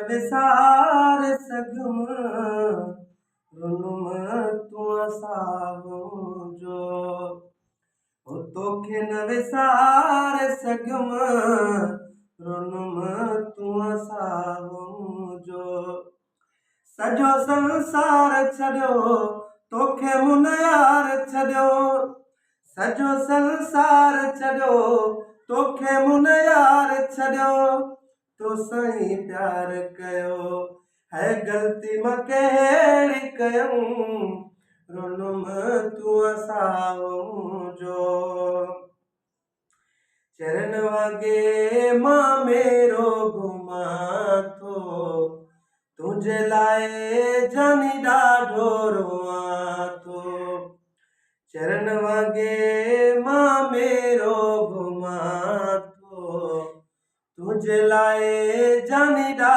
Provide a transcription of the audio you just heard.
विसार सघुम रुनुम तूं असां जो तोखे न विसार सघुम रुनुम तूं असां जो सॼो संसार छॾियो तोखे मुन यार छॾियो सॼो संसार छॾियो तोखे मुन यार छॾियो तो साईं प्यार कयो है ग़लती मां कहिड़ी कयूं रुनुम तूं असां जो चरण वगे मां मेरो घुमां थो तुझे लाए जानी ॾाढो रोआं थो चरण वगे मां मेरो घुमां थो तुझे लाए जानी ॾाढो